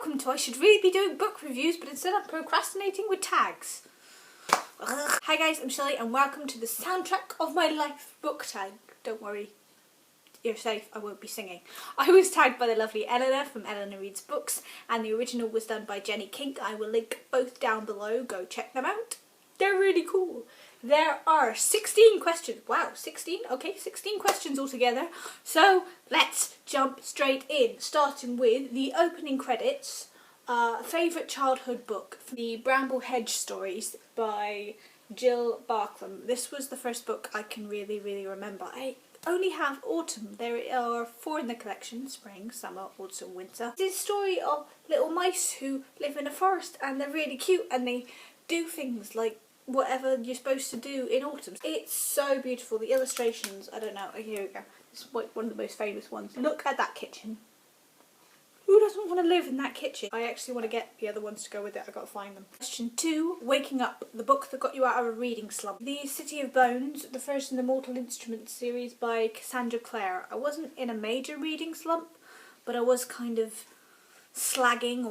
welcome to I should really be doing book reviews, but instead I'm procrastinating with tags. Ugh. Hi guys, I'm Shelley and welcome to the Soundtrack of My Life book tag. Don't worry, you're safe, I won't be singing. I was tagged by the lovely Eleanor from Eleanor Reads Books, and the original was done by Jenny Kink. I will link both down below, go check them out. They're really cool. There are 16 questions. Wow, 16? Okay, 16 questions altogether. So let's jump straight in, starting with the opening credits. Favourite childhood book, the Bramble Hedge Stories by Jill Barklam. This was the first book I can really remember. I only have autumn. There are 4 in the collection: spring, summer, autumn, winter. It's a story of little mice who live in a forest and they're really cute and they do things like whatever you're supposed to do in autumn. It's so beautiful. The illustrations, I don't know, here we go. This is one of the most famous ones. Look at that kitchen. Who doesn't want to live in that kitchen? I actually want to get the other ones to go with it. I've got to find them. Question 2, Waking Up, the book that got you out of a reading slump. The City of Bones, the first in the Mortal Instruments series by Cassandra Clare. I wasn't in a major reading slump, but I was kind of slacking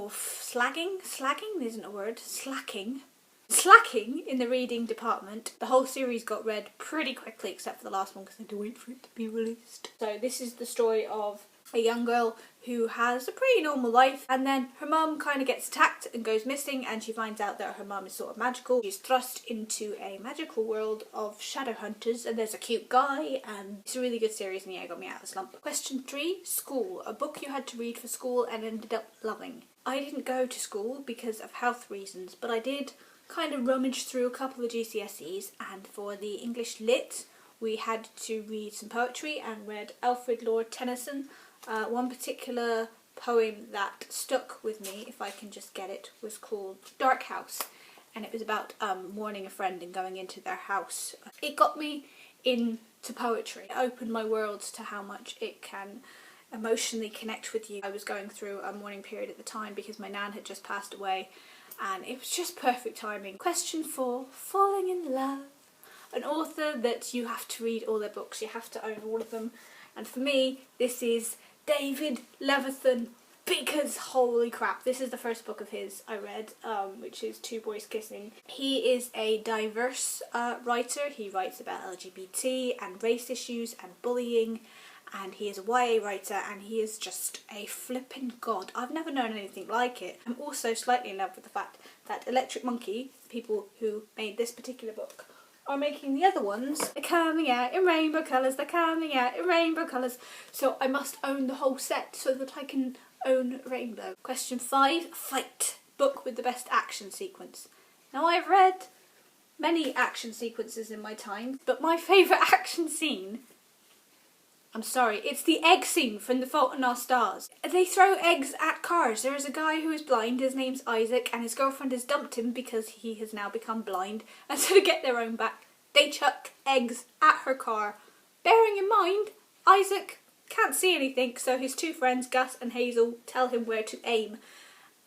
in the reading department. The whole series got read pretty quickly except for the last one because I had to wait for it to be released. So this is the story of a young girl who has a pretty normal life, and then her mum kind of gets attacked and goes missing, and she finds out that her mum is sort of magical. She's thrust into a magical world of shadow hunters, and there's a cute guy, and it's a really good series, and yeah, it got me out of the slump. Question 3, School, a book you had to read for school and ended up loving. I didn't go to school because of health reasons, but I did kind of rummage through a couple of GCSEs, and for the English Lit we had to read some poetry and read Alfred Lord Tennyson. One particular poem that stuck with me, if I can just get it, was called Dark House, and it was about mourning a friend and going into their house. It got me into poetry. It opened my world to how much it can emotionally connect with you. I was going through a mourning period at the time because my nan had just passed away, and it was just perfect timing. Question 4, Falling in Love. An author that you have to read all their books, you have to own all of them, and for me this is David Levithan, because holy crap, this is the first book of his I read, which is Two Boys Kissing. He is a diverse writer. He writes about LGBT and race issues and bullying, and he is a YA writer, and he is just a flippin' god. I've never known anything like it. I'm also slightly in love with the fact that Electric Monkey, people who made this particular book, are making the other ones. They're coming out in rainbow colours, they're coming out in rainbow colours. So I must own the whole set so that I can own Rainbow. Question 5, Fight, book with the best action sequence. Now I've read many action sequences in my time, but my favourite action scene, I'm sorry, it's the egg scene from The Fault in Our Stars. They throw eggs at cars. There is a guy who is blind, his name's Isaac, and his girlfriend has dumped him because he has now become blind, and so to get their own back, they chuck eggs at her car. Bearing in mind, Isaac can't see anything, so his 2 friends, Gus and Hazel, tell him where to aim.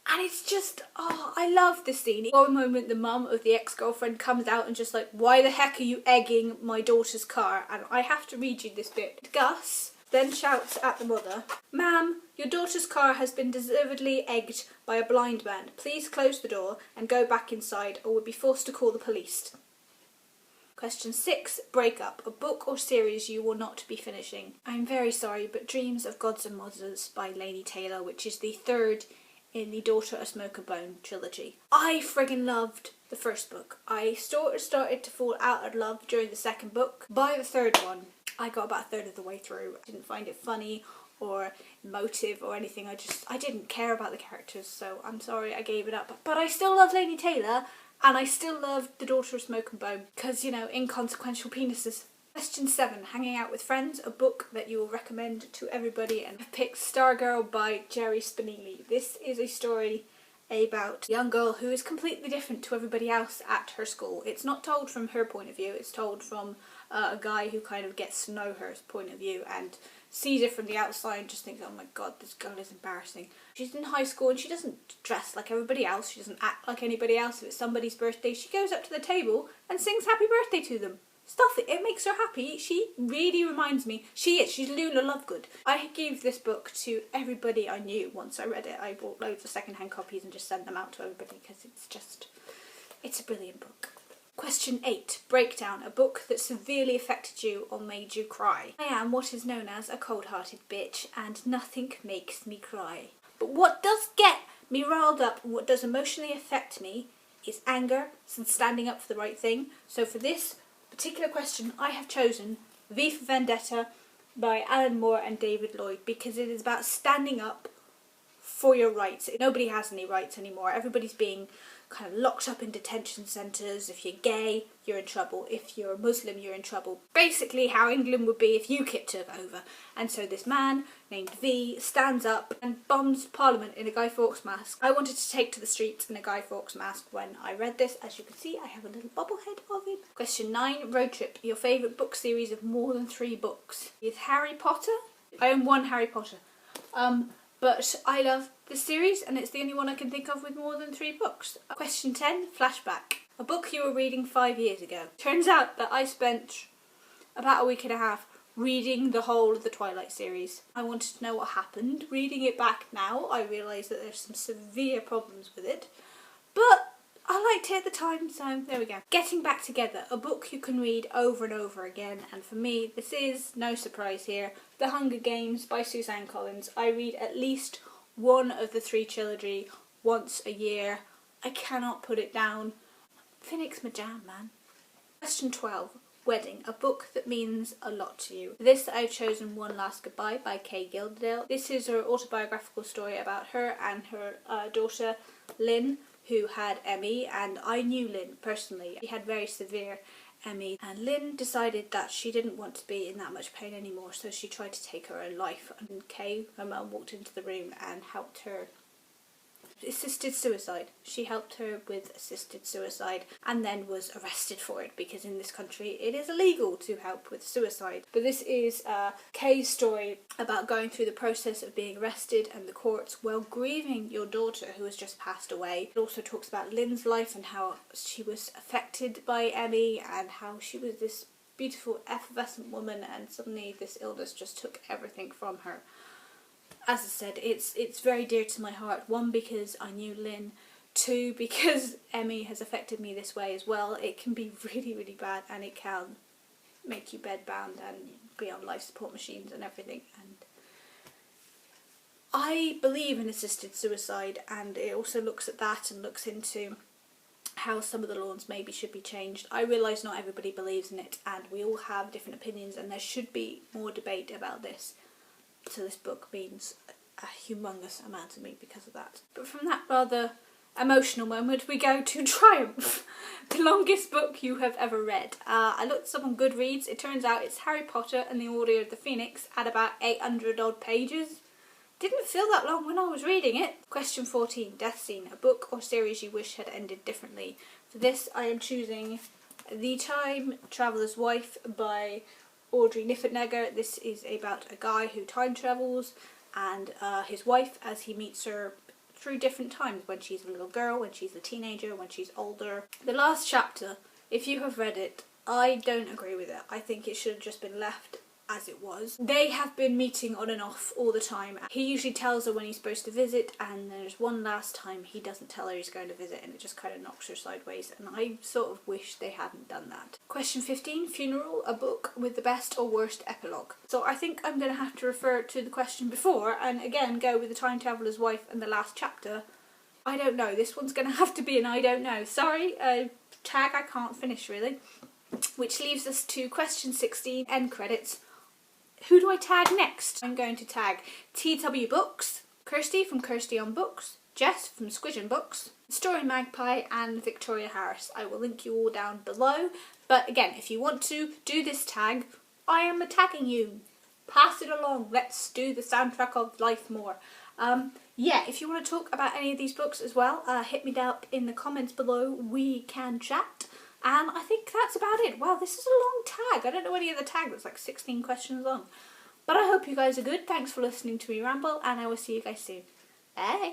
And it's just, oh, I love this scene. One moment the mum of the ex-girlfriend comes out and just like, why the heck are you egging my daughter's car? And I have to read you this bit. Gus then shouts at the mother, Ma'am, your daughter's car has been deservedly egged by a blind man. Please close the door and go back inside or we'll be forced to call the police. Question 6, Breakup, a book or series you will not be finishing. I'm very sorry, but Dreams of Gods and Mothers by Laini Taylor, which is the 3rd in the Daughter of Smoke and Bone trilogy. I friggin' loved the first book. I started to fall out of love during the second book. By the 3rd one, I got about a 1/3 of the way through. I didn't find it funny or emotive or anything. I didn't care about the characters, so I'm sorry I gave it up. But I still love Laini Taylor, and I still love The Daughter of Smoke and Bone, because, you know, inconsequential penises. Question 7, Hanging Out with Friends, a book that you will recommend to everybody, and I've picked Stargirl by Jerry Spinelli. This is a story about a young girl who is completely different to everybody else at her school. It's not told from her point of view, it's told from a guy who kind of gets to know her point of view and sees it from the outside and just thinks, oh my god, this girl is embarrassing. She's in high school and she doesn't dress like everybody else, she doesn't act like anybody else. If it's somebody's birthday, she goes up to the table and sings happy birthday to them. stuff it. It makes her happy. She really reminds me. She's Luna Lovegood. I gave this book to everybody I knew once I read it. I bought loads of second-hand copies and just sent them out to everybody because it's a brilliant book. Question 8. Breakdown. A book that severely affected you or made you cry. I am what is known as a cold-hearted bitch and nothing makes me cry. But what does get me riled up and what does emotionally affect me is anger and standing up for the right thing. So for this particular question, I have chosen V for Vendetta by Alan Moore and David Lloyd because it is about standing up for your rights. Nobody has any rights anymore. Everybody's being kind of locked up in detention centres. If you're gay, you're in trouble. If you're a Muslim, you're in trouble. Basically how England would be if UKIP took over. And so this man named V stands up and bombs Parliament in a Guy Fawkes mask. I wanted to take to the streets in a Guy Fawkes mask when I read this. As you can see, I have a little bobblehead of him. Question 9. Roadtrip. Your favourite book series of more than 3 books. Is Harry Potter? I own 1 Harry Potter. But I love this series and it's the only one I can think of with more than 3 books. Question 10. Flashback. A book you were reading 5 years ago. Turns out that I spent about a week and a half reading the whole of the Twilight series. I wanted to know what happened. Reading it back now, I realise that there's some severe problems with it. But I liked it at the time, so there we go. Getting Back Together, a book you can read over and over again, and for me, this is, no surprise here, The Hunger Games by Suzanne Collins. I read at least one of the 3 trilogy once a year. I cannot put it down. Phoenix my jam, man. Question 12. Wedding, a book that means a lot to you. For this, I've chosen One Last Goodbye by Kay Gilderdale. This is her autobiographical story about her and her daughter, Lynn, who had ME, and I knew Lynn personally. She had very severe ME, and Lynn decided that she didn't want to be in that much pain anymore, so she tried to take her own life. And Kay, her mum, walked into the room and helped her. Assisted suicide. She helped her with assisted suicide and then was arrested for it because in this country it is illegal to help with suicide. But this is Kay's story about going through the process of being arrested and the courts while grieving your daughter who has just passed away. It also talks about Lynn's life and how she was affected by ME and how she was this beautiful effervescent woman and suddenly this illness just took everything from her. As I said, it's very dear to my heart. 1, because I knew Lynn. 2, because ME has affected me this way as well. It can be really, really bad and it can make you bedbound and be on life support machines and everything. And I believe in assisted suicide, and it also looks at that and looks into how some of the laws maybe should be changed. I realise not everybody believes in it and we all have different opinions and there should be more debate about this. So this book means a humongous amount to me because of that. But from that rather emotional moment, we go to Triumph, the longest book you have ever read. I looked up on Goodreads. It turns out it's Harry Potter and the Order of the Phoenix at about 800 odd pages. Didn't feel that long when I was reading it. Question 14, Death Scene, a book or series you wish had ended differently. For this, I am choosing The Time Traveller's Wife by Audrey Niffenegger. This is about a guy who time travels and his wife as he meets her through different times, when she's a little girl, when she's a teenager, when she's older. The last chapter, if you have read it, I don't agree with it. I think it should have just been left as it was. They have been meeting on and off all the time. He usually tells her when he's supposed to visit, and there's one last time he doesn't tell her he's going to visit and it just kind of knocks her sideways, and I sort of wish they hadn't done that. Question 15, Funeral, a book with the best or worst epilogue. So I think I'm going to have to refer to the question before and again go with The Time Traveller's Wife and the last chapter. I don't know, this one's going to have to be an I don't know. Sorry, tag I can't finish really. Which leaves us to question 16, end credits. Who do I tag next? I'm going to tag TW Books, Kirsty from Kirsty on Books, Jess from Squidgen Books, Story Magpie and Victoria Harris. I will link you all down below. But again, if you want to do this tag, I am tagging you. Pass it along. Let's do the soundtrack of life more. Yeah, if you want to talk about any of these books as well, hit me down in the comments below. We can chat. And I think that's about it. Wow, this is a long tag. I don't know any other tag that's like 16 questions long. But I hope you guys are good. Thanks for listening to me ramble, and I will see you guys soon. Bye!